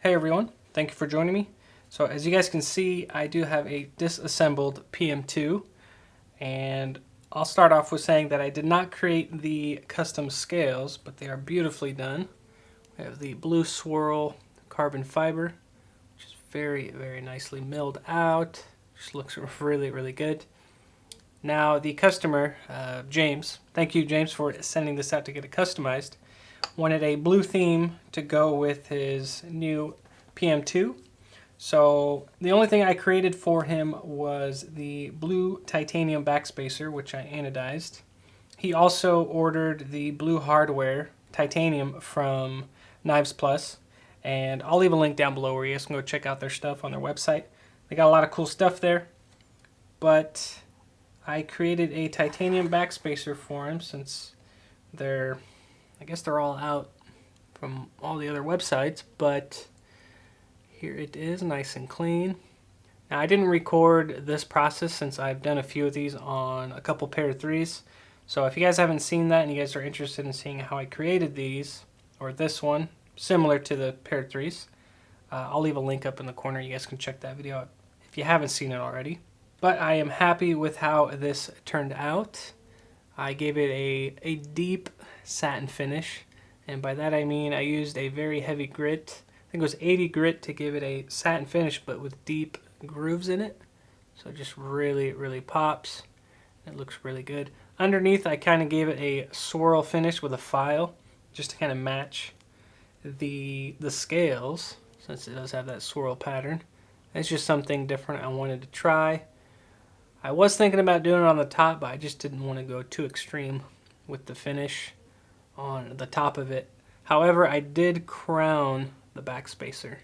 Hey everyone, thank you for joining me. So as you guys can see, I do have a disassembled PM2, and I'll start off with saying that I did not create the custom scales, but they are beautifully done. We have the blue swirl carbon fiber, which is very, very nicely milled out. Just looks really, really good. Now the customer, James, thank you James for sending this out to get it customized, wanted a blue theme to go with his new PM2. So the only thing I created for him was the blue titanium backspacer, which I anodized. He also ordered the blue hardware titanium from Knives Plus, and I'll leave a link down below where you guys can go check out their stuff on their website. They got a lot of cool stuff there, but I created a titanium backspacer for him since I guess they're all out from all the other websites, but here it is, nice and clean. Now I didn't record this process since I've done a few of these on a couple pair of threes. So if you guys haven't seen that and you guys are interested in seeing how I created these, or this one, similar to the pair of threes, I'll leave a link up in the corner. You guys can check that video out if you haven't seen it already. But I am happy with how this turned out. I gave it a deep satin finish, and by that I mean I used a very heavy grit. I think it was 80 grit to give it a satin finish, but with deep grooves in it. So it just really, really pops. It looks really good. Underneath I kind of gave it a swirl finish with a file, just to kind of match the scales, since it does have that swirl pattern. It's just something different I wanted to try. I was thinking about doing it on the top, but I just didn't want to go too extreme with the finish on the top of it. However, I did crown the backspacer,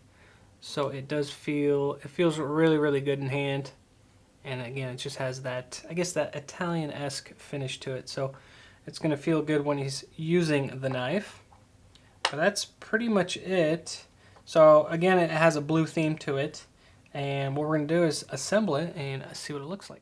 so it feels really, really good in hand. And again, it just has that, I guess, that Italian-esque finish to it, so it's going to feel good when he's using the knife. But that's pretty much it. So again, it has a blue theme to it, and what we're going to do is assemble it and see what it looks like.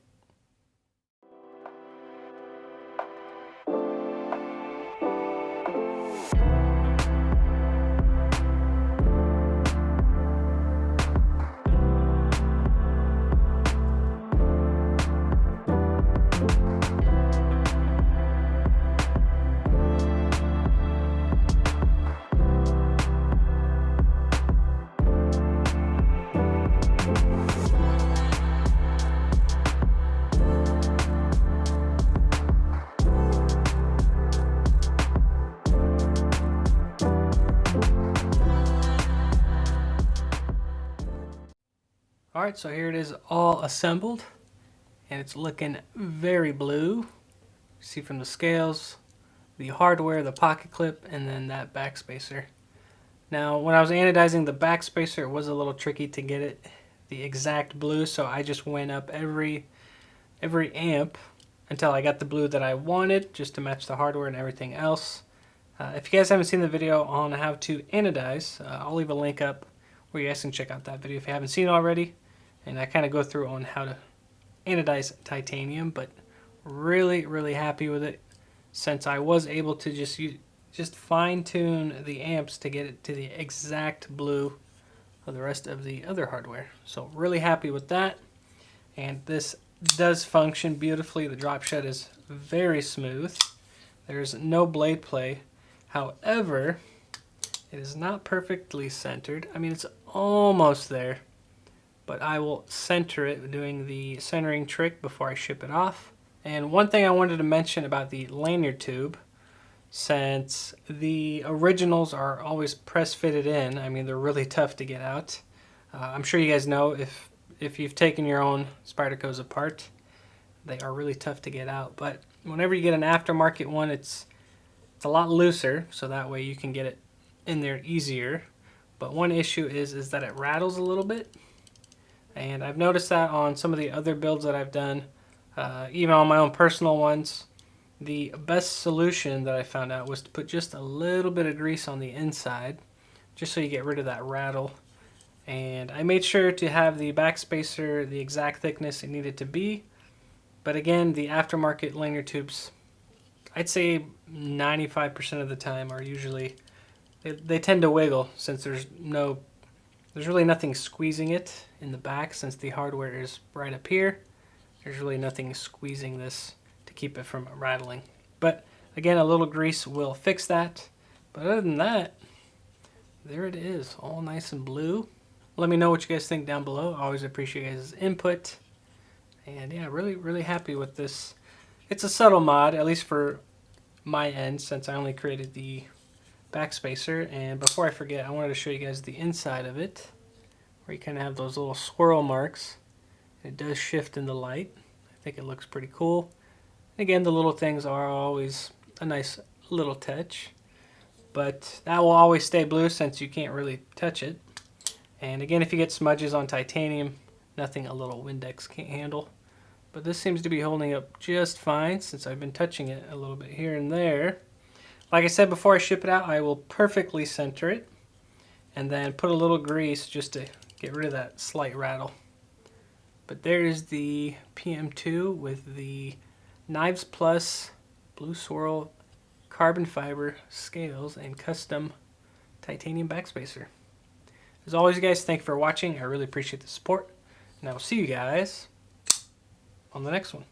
Alright, so here it is all assembled, and it's looking very blue. See from the scales, the hardware, the pocket clip, and then that backspacer. Now when I was anodizing the backspacer, it was a little tricky to get it the exact blue, so I just went up every amp until I got the blue that I wanted, just to match the hardware and everything else. If you guys haven't seen the video on how to anodize, I'll leave a link up where you guys can check out that video if you haven't seen it already. And I kind of go through on how to anodize titanium, but really, really happy with it, since I was able to just fine-tune the amps to get it to the exact blue of the rest of the other hardware. So really happy with that, and this does function beautifully. The drop shed is very smooth. There's no blade play. However, it is not perfectly centered. I mean, it's almost there, but I will center it doing the centering trick before I ship it off. And one thing I wanted to mention about the lanyard tube, since the originals are always press fitted in, I mean, they're really tough to get out. I'm sure you guys know if you've taken your own Spydercos apart, they are really tough to get out. But whenever you get an aftermarket one, it's a lot looser, so that way you can get it in there easier. But one issue is that it rattles a little bit. And I've noticed that on some of the other builds that I've done, even on my own personal ones. The best solution that I found out was to put just a little bit of grease on the inside, just so you get rid of that rattle. And I made sure to have the backspacer the exact thickness it needed to be. But again, the aftermarket lanyard tubes, I'd say 95% of the time are usually, they tend to wiggle, since there's no There's really nothing squeezing it in the back since the hardware is right up here. There's really nothing squeezing this to keep it from rattling. But again, a little grease will fix that. But other than that, there it is, all nice and blue. Let me know what you guys think down below. I always appreciate you guys' input. And yeah, really happy with this. It's a subtle mod, at least for my end, since I only created the backspacer. And before I forget, I wanted to show you guys the inside of it, where you kind of have those little swirl marks. It does shift in the light. I think it looks pretty cool. Again, the little things are always a nice little touch, but that will always stay blue since you can't really touch it. And again, if you get smudges on titanium, nothing a little Windex can't handle. But this seems to be holding up just fine since I've been touching it a little bit here and there. Like I said, before I ship it out, I will perfectly center it and then put a little grease just to get rid of that slight rattle. But there is the PM2 with the Knives Plus Blue Swirl carbon fiber scales and custom titanium backspacer. As always, guys, thank you for watching. I really appreciate the support, and I will see you guys on the next one.